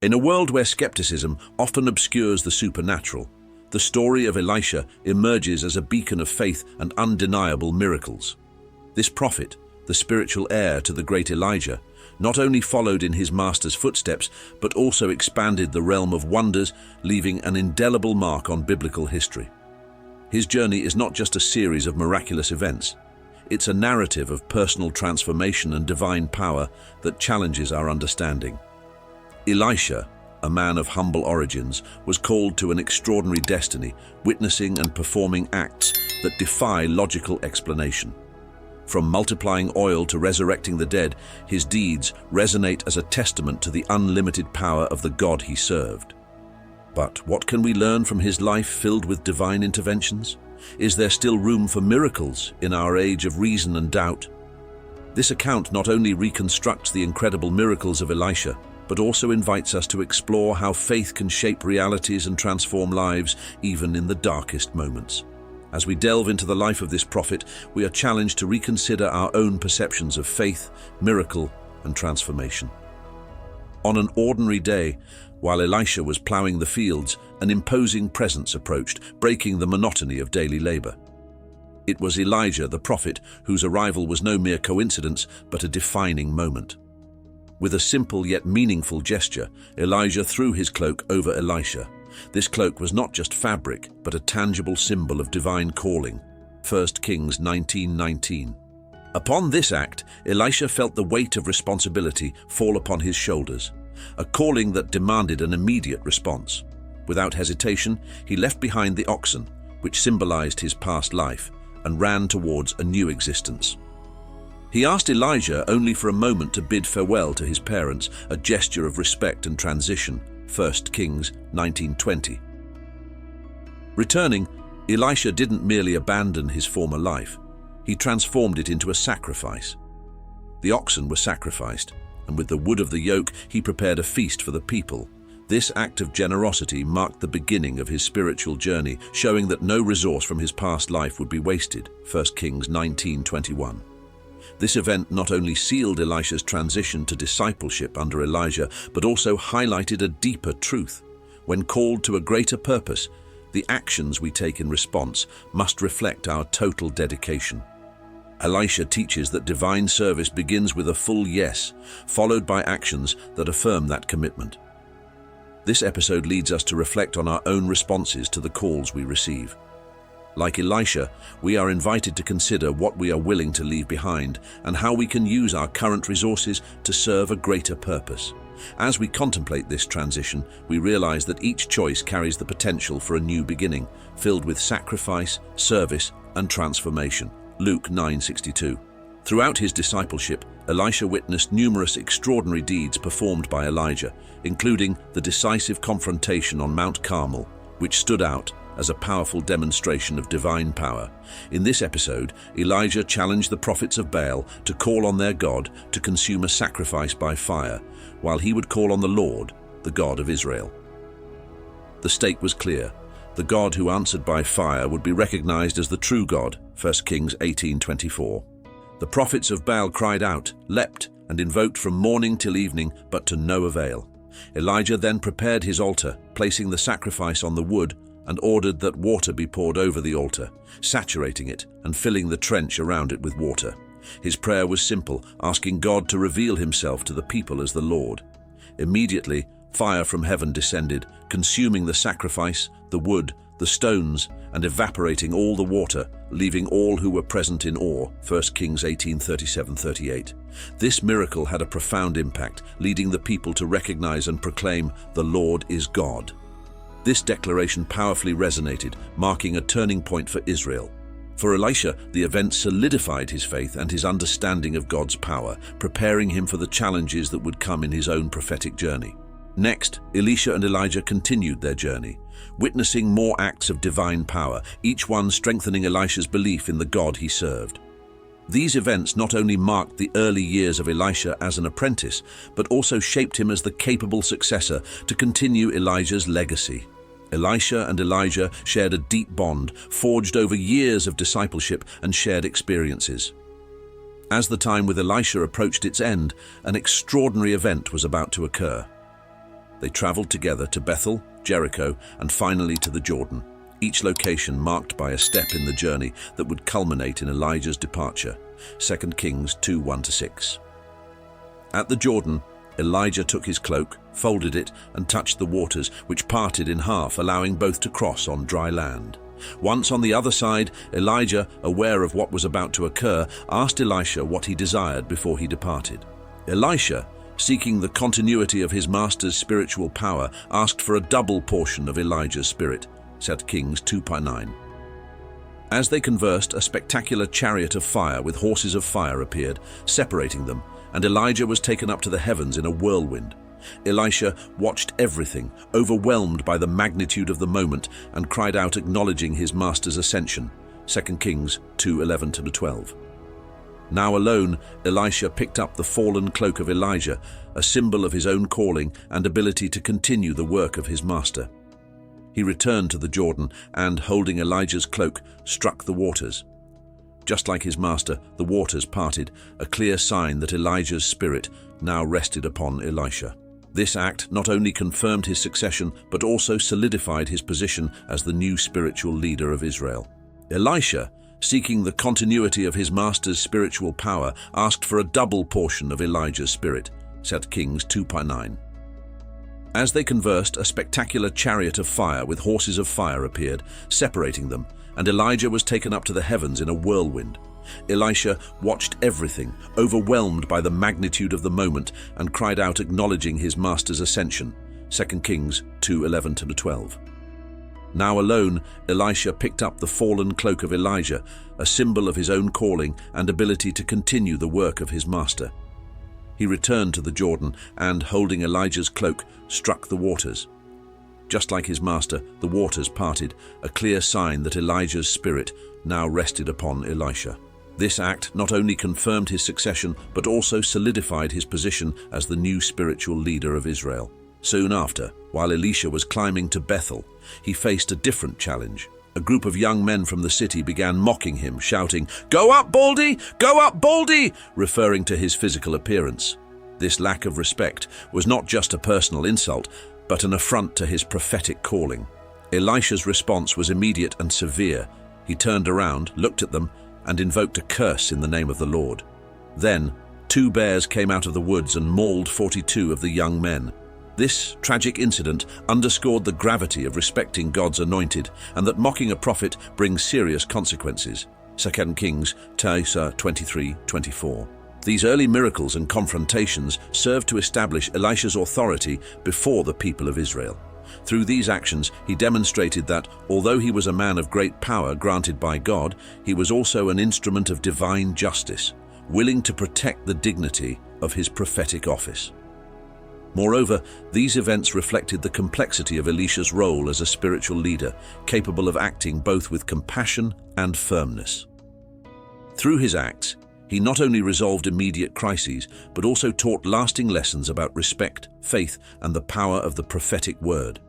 In a world where skepticism often obscures the supernatural, the story of Elisha emerges as a beacon of faith and undeniable miracles. This prophet, the spiritual heir to the great Elijah, not only followed in his master's footsteps, but also expanded the realm of wonders, leaving an indelible mark on biblical history. His journey is not just a series of miraculous events. It's a narrative of personal transformation and divine power that challenges our understanding. Elisha, a man of humble origins, was called to an extraordinary destiny, witnessing and performing acts that defy logical explanation. From multiplying oil to resurrecting the dead, his deeds resonate as a testament to the unlimited power of the God he served. But what can we learn from his life filled with divine interventions? Is there still room for miracles in our age of reason and doubt? This account not only reconstructs the incredible miracles of Elisha, but also invites us to explore how faith can shape realities and transform lives even in the darkest moments. As we delve into the life of this prophet, we are challenged to reconsider our own perceptions of faith, miracle, and transformation. On an ordinary day, while Elisha was plowing the fields, an imposing presence approached, breaking the monotony of daily labor. It was Elijah, the prophet, whose arrival was no mere coincidence, but a defining moment. With a simple yet meaningful gesture, Elijah threw his cloak over Elisha. This cloak was not just fabric, but a tangible symbol of divine calling. 1 Kings 19:19. Upon this act, Elisha felt the weight of responsibility fall upon his shoulders, a calling that demanded an immediate response. Without hesitation, he left behind the oxen, which symbolized his past life, and ran towards a new existence. He asked Elijah only for a moment to bid farewell to his parents, a gesture of respect and transition. 1 Kings 19:20. Returning, Elisha didn't merely abandon his former life. He transformed it into a sacrifice. The oxen were sacrificed, and with the wood of the yoke, he prepared a feast for the people. This act of generosity marked the beginning of his spiritual journey, showing that no resource from his past life would be wasted. 1 Kings 19:21. This event not only sealed Elisha's transition to discipleship under Elijah, but also highlighted a deeper truth. When called to a greater purpose, the actions we take in response must reflect our total dedication. Elisha teaches that divine service begins with a full yes, followed by actions that affirm that commitment. This episode leads us to reflect on our own responses to the calls we receive. Like Elisha, we are invited to consider what we are willing to leave behind and how we can use our current resources to serve a greater purpose. As we contemplate this transition, we realize that each choice carries the potential for a new beginning, filled with sacrifice, service, and transformation. Luke 9:62. Throughout his discipleship, Elisha witnessed numerous extraordinary deeds performed by Elijah, including the decisive confrontation on Mount Carmel, which stood out as a powerful demonstration of divine power. In this episode, Elijah challenged the prophets of Baal to call on their God to consume a sacrifice by fire, while he would call on the Lord, the God of Israel. The stake was clear. The God who answered by fire would be recognized as the true God, 1 Kings 18:24. The prophets of Baal cried out, leapt, and invoked from morning till evening, but to no avail. Elijah then prepared his altar, placing the sacrifice on the wood, and ordered that water be poured over the altar, saturating it and filling the trench around it with water. His prayer was simple, asking God to reveal himself to the people as the Lord. Immediately, fire from heaven descended, consuming the sacrifice, the wood, the stones, and evaporating all the water, leaving all who were present in awe. 1 Kings 18:37-38. This miracle had a profound impact, leading the people to recognize and proclaim, "The Lord is God." This declaration powerfully resonated, marking a turning point for Israel. For Elisha, the event solidified his faith and his understanding of God's power, preparing him for the challenges that would come in his own prophetic journey. Next, Elisha and Elijah continued their journey, witnessing more acts of divine power, each one strengthening Elisha's belief in the God he served. These events not only marked the early years of Elisha as an apprentice, but also shaped him as the capable successor to continue Elijah's legacy. Elisha and Elijah shared a deep bond, forged over years of discipleship and shared experiences. As the time with Elisha approached its end, an extraordinary event was about to occur. They traveled together to Bethel, Jericho, and finally to the Jordan, each location marked by a step in the journey that would culminate in Elijah's departure. 2 Kings 2:1-6. At the Jordan, Elijah took his cloak, folded it, and touched the waters, which parted in half, allowing both to cross on dry land. Once on the other side, Elijah, aware of what was about to occur, asked Elisha what he desired before he departed. Elisha, seeking the continuity of his master's spiritual power, asked for a double portion of Elijah's spirit. 2 Kings 2:9. As they conversed, a spectacular chariot of fire with horses of fire appeared, separating them, and Elijah was taken up to the heavens in a whirlwind. Elisha watched everything, overwhelmed by the magnitude of the moment, and cried out acknowledging his master's ascension. 2 Kings 2:11-12. Now alone, Elisha picked up the fallen cloak of Elijah, a symbol of his own calling and ability to continue the work of his master. He returned to the Jordan and, holding Elijah's cloak, struck the waters. Just like his master, the waters parted, a clear sign that Elijah's spirit now rested upon Elisha. This act not only confirmed his succession, but also solidified his position as the new spiritual leader of Israel. Elisha, seeking the continuity of his master's spiritual power, asked for a double portion of Elijah's spirit. 2 Kings 2:9. As they conversed, a spectacular chariot of fire with horses of fire appeared, separating them, and Elijah was taken up to the heavens in a whirlwind. Elisha watched everything, overwhelmed by the magnitude of the moment, and cried out acknowledging his master's ascension. 2 Kings 2:11-12. Now alone, Elisha picked up the fallen cloak of Elijah, a symbol of his own calling and ability to continue the work of his master. He returned to the Jordan and, holding Elijah's cloak, struck the waters. Just like his master, the waters parted, a clear sign that Elijah's spirit now rested upon Elisha. This act not only confirmed his succession, but also solidified his position as the new spiritual leader of Israel. Soon after, while Elisha was climbing to Bethel, he faced a different challenge. A group of young men from the city began mocking him, shouting, "Go up, Baldy! Go up, Baldy!" referring to his physical appearance. This lack of respect was not just a personal insult, but an affront to his prophetic calling. Elisha's response was immediate and severe. He turned around, looked at them, and invoked a curse in the name of the Lord. Then, 2 bears came out of the woods and mauled 42 of the young men. This tragic incident underscored the gravity of respecting God's anointed and that mocking a prophet brings serious consequences. 2 Kings 23:24. These early miracles and confrontations served to establish Elisha's authority before the people of Israel. Through these actions, he demonstrated that, although he was a man of great power granted by God, he was also an instrument of divine justice, willing to protect the dignity of his prophetic office. Moreover, these events reflected the complexity of Elisha's role as a spiritual leader, capable of acting both with compassion and firmness. Through his acts, he not only resolved immediate crises, but also taught lasting lessons about respect, faith, and the power of the prophetic word.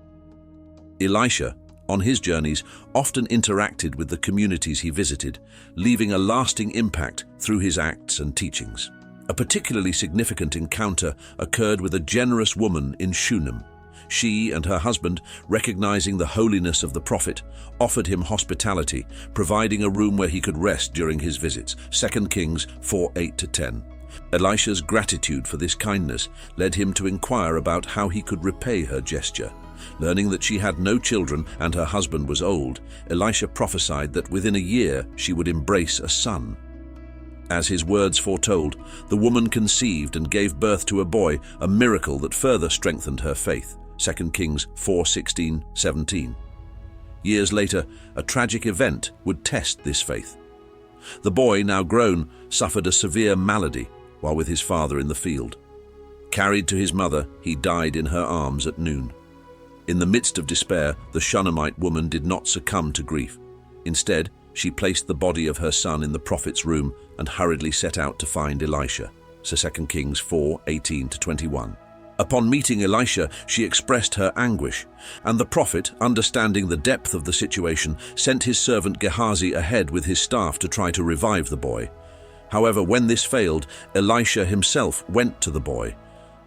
Elisha, on his journeys, often interacted with the communities he visited, leaving a lasting impact through his acts and teachings. A particularly significant encounter occurred with a generous woman in Shunem. She and her husband, recognizing the holiness of the prophet, offered him hospitality, providing a room where he could rest during his visits. 2 Kings 4:8-10. Elisha's gratitude for this kindness led him to inquire about how he could repay her gesture. Learning that she had no children and her husband was old, Elisha prophesied that within a year she would embrace a son. As his words foretold, the woman conceived and gave birth to a boy, a miracle that further strengthened her faith. 2 Kings 4:16-17. Years later, a tragic event would test this faith. The boy, now grown, suffered a severe malady while with his father in the field. Carried to his mother, he died in her arms at noon. In the midst of despair, the Shunammite woman did not succumb to grief. Instead, she placed the body of her son in the prophet's room and hurriedly set out to find Elisha. 2 Kings 4:18-21. Upon meeting Elisha, she expressed her anguish, and the prophet, understanding the depth of the situation, sent his servant Gehazi ahead with his staff to try to revive the boy. However, when this failed, Elisha himself went to the boy.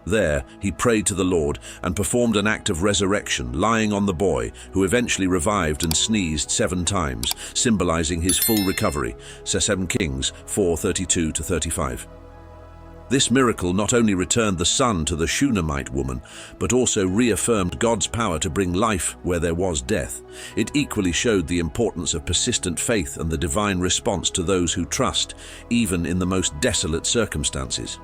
There, he prayed to the Lord and performed an act of resurrection, lying on the boy, who eventually revived and sneezed 7 times, symbolizing his full recovery. 2 Kings 4:32-35. This miracle not only returned the son to the Shunammite woman, but also reaffirmed God's power to bring life where there was death. It equally showed the importance of persistent faith and the divine response to those who trust, even in the most desolate circumstances.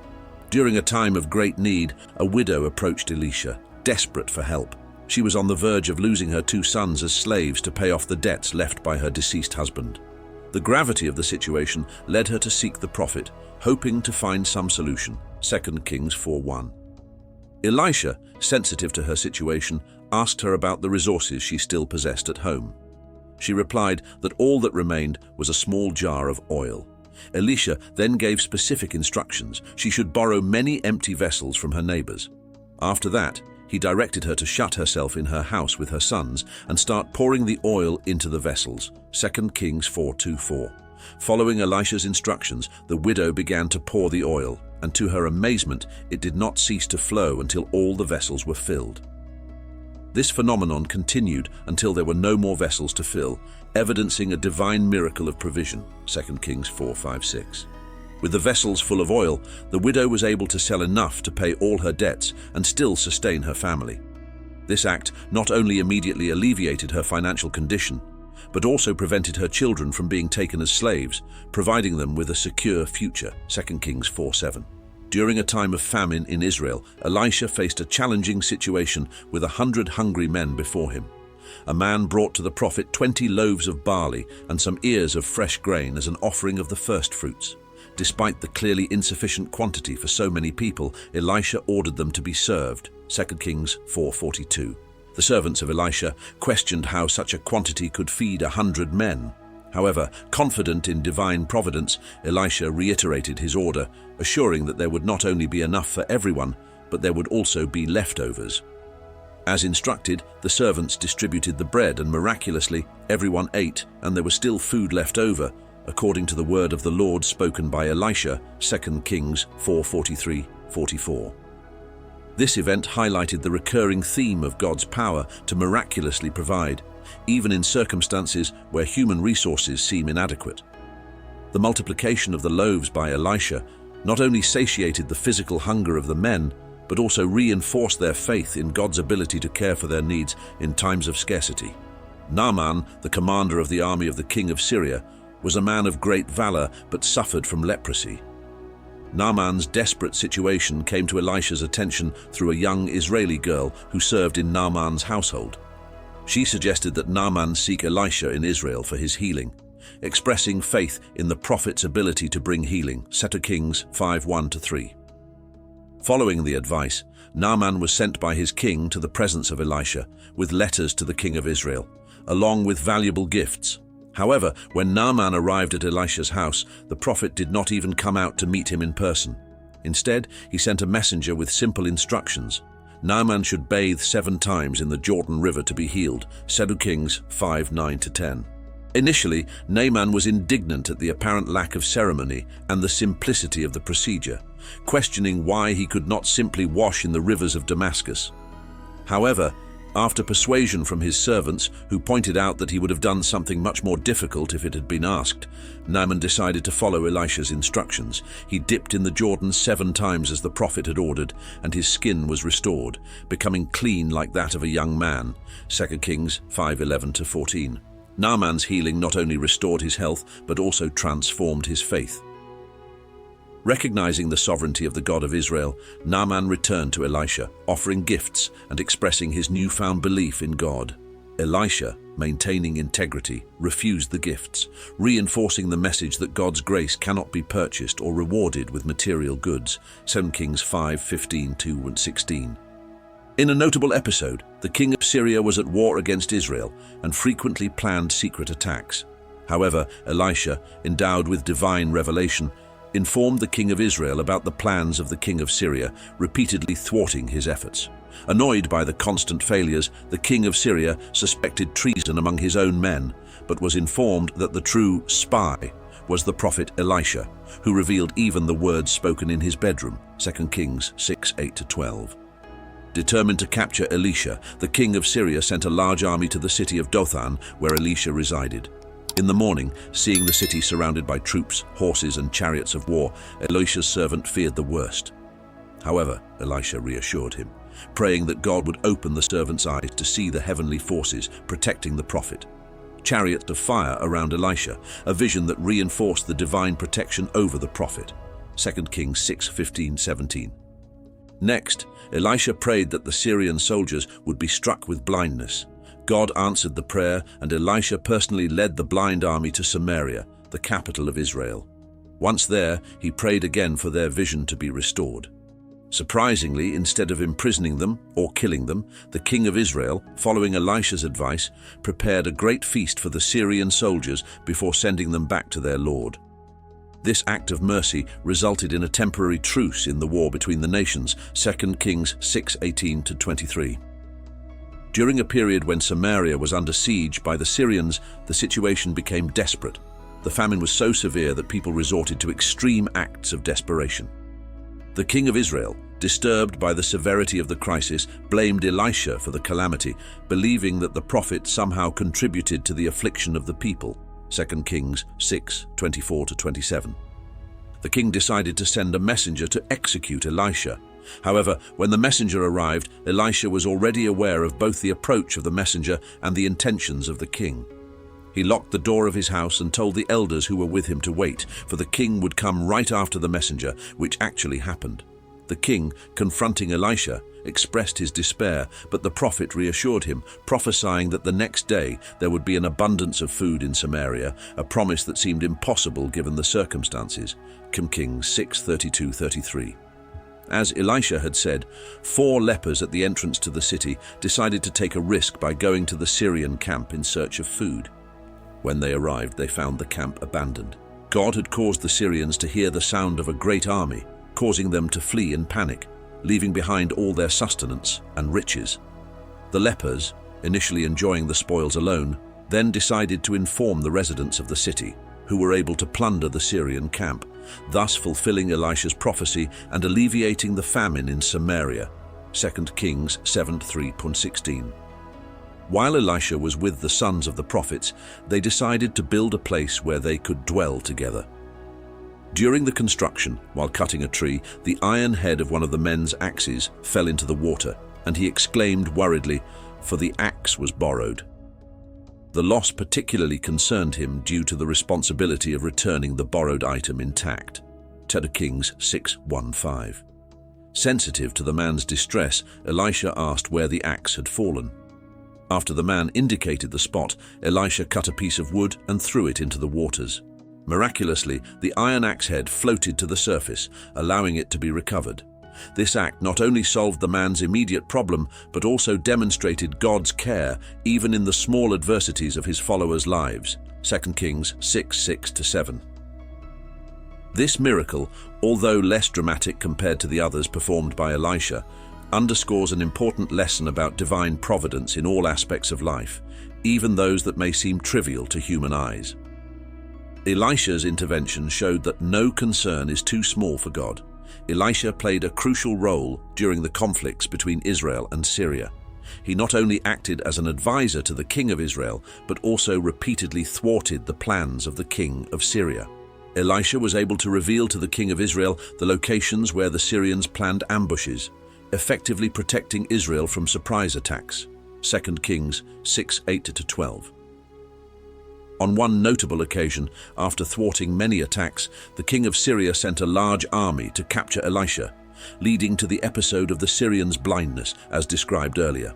During a time of great need, a widow approached Elisha, desperate for help. She was on the verge of losing her 2 sons as slaves to pay off the debts left by her deceased husband. The gravity of the situation led her to seek the prophet, hoping to find some solution. 2 Kings 4:1. Elisha, sensitive to her situation, asked her about the resources she still possessed at home. She replied that all that remained was a small jar of oil. Elisha then gave specific instructions. She should borrow many empty vessels from her neighbors. After that, he directed her to shut herself in her house with her sons and start pouring the oil into the vessels. 2 Kings 4:2-4. Following Elisha's instructions, the widow began to pour the oil, and to her amazement, it did not cease to flow until all the vessels were filled. This phenomenon continued until there were no more vessels to fill, evidencing a divine miracle of provision. 2 Kings 4:5-6. With the vessels full of oil, the widow was able to sell enough to pay all her debts and still sustain her family. This act not only immediately alleviated her financial condition, but also prevented her children from being taken as slaves, providing them with a secure future. 2 Kings 4:7. During a time of famine in Israel, Elisha faced a challenging situation with 100 hungry men before him. A man brought to the prophet 20 loaves of barley and some ears of fresh grain as an offering of the first fruits. Despite the clearly insufficient quantity for so many people, Elisha ordered them to be served. 2 Kings 4:42. The servants of Elisha questioned how such a quantity could feed 100 men. However, confident in divine providence, Elisha reiterated his order, assuring that there would not only be enough for everyone, but there would also be leftovers. As instructed, the servants distributed the bread, and miraculously, everyone ate, and there was still food left over, according to the word of the Lord spoken by Elisha. 2 Kings 4:43-44. This event highlighted the recurring theme of God's power to miraculously provide, even in circumstances where human resources seem inadequate. The multiplication of the loaves by Elisha not only satiated the physical hunger of the men, but also reinforced their faith in God's ability to care for their needs in times of scarcity. Naaman, the commander of the army of the king of Syria, was a man of great valor but suffered from leprosy. Naaman's desperate situation came to Elisha's attention through a young Israeli girl who served in Naaman's household. She suggested that Naaman seek Elisha in Israel for his healing, expressing faith in the prophet's ability to bring healing. 2 Kings 5:1-3. Following the advice, Naaman was sent by his king to the presence of Elisha with letters to the king of Israel, along with valuable gifts. However, when Naaman arrived at Elisha's house, the prophet did not even come out to meet him in person. Instead, he sent a messenger with simple instructions. Naaman should bathe 7 times in the Jordan River to be healed. 2 Kings 5:9-10. Initially, Naaman was indignant at the apparent lack of ceremony and the simplicity of the procedure, questioning why he could not simply wash in the rivers of Damascus. However, after persuasion from his servants, who pointed out that he would have done something much more difficult if it had been asked, Naaman decided to follow Elisha's instructions. He dipped in the Jordan 7 times as the prophet had ordered, and his skin was restored, becoming clean like that of a young man. 2 Kings 5:11-14. Naaman's healing not only restored his health, but also transformed his faith. Recognizing the sovereignty of the God of Israel, Naaman returned to Elisha, offering gifts and expressing his newfound belief in God. Elisha, maintaining integrity, refused the gifts, reinforcing the message that God's grace cannot be purchased or rewarded with material goods. 2 Kings 5:15-16. In a notable episode, the king of Syria was at war against Israel and frequently planned secret attacks. However, Elisha, endowed with divine revelation, informed the king of Israel about the plans of the king of Syria, repeatedly thwarting his efforts. Annoyed by the constant failures, the king of Syria suspected treason among his own men, but was informed that the true spy was the prophet Elisha, who revealed even the words spoken in his bedroom, 2 Kings 6:8-12. Determined to capture Elisha, the king of Syria sent a large army to the city of Dothan, where Elisha resided. In the morning, seeing the city surrounded by troops, horses, and chariots of war, Elisha's servant feared the worst. However, Elisha reassured him, praying that God would open the servant's eyes to see the heavenly forces protecting the prophet. Chariots of fire around Elisha, a vision that reinforced the divine protection over the prophet. 2 Kings 6:15-17. Next, Elisha prayed that the Syrian soldiers would be struck with blindness. God answered the prayer, and Elisha personally led the blind army to Samaria, the capital of Israel. Once there, he prayed again for their vision to be restored. Surprisingly, instead of imprisoning them or killing them, the king of Israel, following Elisha's advice, prepared a great feast for the Syrian soldiers before sending them back to their lord. This act of mercy resulted in a temporary truce in the war between the nations, 2 Kings 6:18-23. During a period when Samaria was under siege by the Syrians, the situation became desperate. The famine was so severe that people resorted to extreme acts of desperation. The king of Israel, disturbed by the severity of the crisis, blamed Elisha for the calamity, believing that the prophet somehow contributed to the affliction of the people. 2 Kings 6:24-27. The king decided to send a messenger to execute Elisha. However, when the messenger arrived, Elisha was already aware of both the approach of the messenger and the intentions of the king. He locked the door of his house and told the elders who were with him to wait, for the king would come right after the messenger, which actually happened. The king, confronting Elisha, expressed his despair, but the prophet reassured him, prophesying that the next day there would be an abundance of food in Samaria, a promise that seemed impossible given the circumstances. 2 Kings 6:32-33. As Elisha had said, 4 lepers at the entrance to the city decided to take a risk by going to the Syrian camp in search of food. When they arrived, they found the camp abandoned. God had caused the Syrians to hear the sound of a great army, causing them to flee in panic, leaving behind all their sustenance and riches. The lepers, initially enjoying the spoils alone, then decided to inform the residents of the city, who were able to plunder the Syrian camp, thus fulfilling Elisha's prophecy and alleviating the famine in Samaria. 2 Kings 7:3-16. While Elisha was with the sons of the prophets, they decided to build a place where they could dwell together. During the construction, while cutting a tree, the iron head of one of the men's axes fell into the water, and he exclaimed worriedly, "For the axe was borrowed." The loss particularly concerned him due to the responsibility of returning the borrowed item intact. 2 Kings 6:1-5. Sensitive to the man's distress, Elisha asked where the axe had fallen. After the man indicated the spot, Elisha cut a piece of wood and threw it into the waters. Miraculously, the iron axe head floated to the surface, allowing it to be recovered. This act not only solved the man's immediate problem, but also demonstrated God's care even in the small adversities of his followers' lives. 2 Kings 6:6-7. This miracle, although less dramatic compared to the others performed by Elisha, underscores an important lesson about divine providence in all aspects of life, even those that may seem trivial to human eyes. Elisha's intervention showed that no concern is too small for God. Elisha played a crucial role during the conflicts between Israel and Syria. He not only acted as an advisor to the king of Israel, but also repeatedly thwarted the plans of the king of Syria. Elisha was able to reveal to the king of Israel the locations where the Syrians planned ambushes, effectively protecting Israel from surprise attacks. 2 Kings 6:8-12. On one notable occasion, after thwarting many attacks, the king of Syria sent a large army to capture Elisha, leading to the episode of the Syrians' blindness, as described earlier.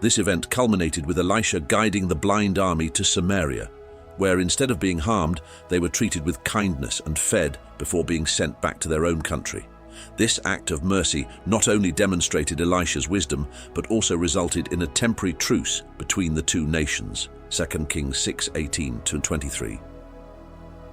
This event culminated with Elisha guiding the blind army to Samaria, where instead of being harmed, they were treated with kindness and fed before being sent back to their own country. This act of mercy not only demonstrated Elisha's wisdom, but also resulted in a temporary truce between the two nations. 2 Kings 6:18-23.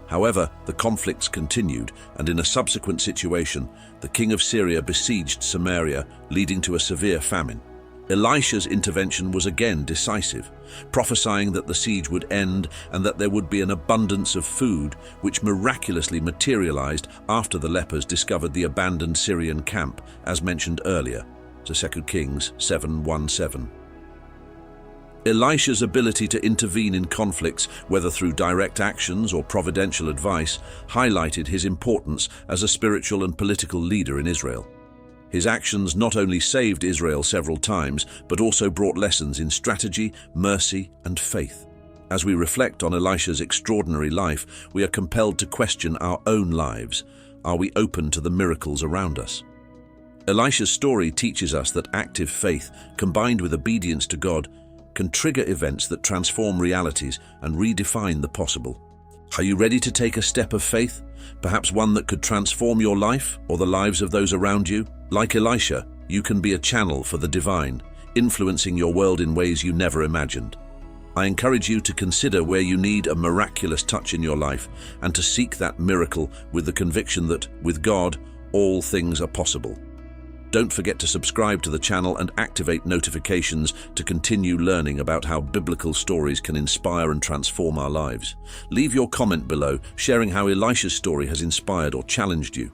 However, the conflicts continued, and in a subsequent situation, the king of Syria besieged Samaria, leading to a severe famine. Elisha's intervention was again decisive, prophesying that the siege would end and that there would be an abundance of food, which miraculously materialized after the lepers discovered the abandoned Syrian camp, as mentioned earlier, to 2 Kings 7:1-7. Elisha's ability to intervene in conflicts, whether through direct actions or providential advice, highlighted his importance as a spiritual and political leader in Israel. His actions not only saved Israel several times, but also brought lessons in strategy, mercy, and faith. As we reflect on Elisha's extraordinary life, we are compelled to question our own lives. Are we open to the miracles around us? Elisha's story teaches us that active faith, combined with obedience to God, can trigger events that transform realities and redefine the possible. Are you ready to take a step of faith? Perhaps one that could transform your life or the lives of those around you? Like Elisha, you can be a channel for the divine, influencing your world in ways you never imagined. I encourage you to consider where you need a miraculous touch in your life and to seek that miracle with the conviction that, with God, all things are possible. Don't forget to subscribe to the channel and activate notifications to continue learning about how biblical stories can inspire and transform our lives. Leave your comment below, sharing how Elisha's story has inspired or challenged you.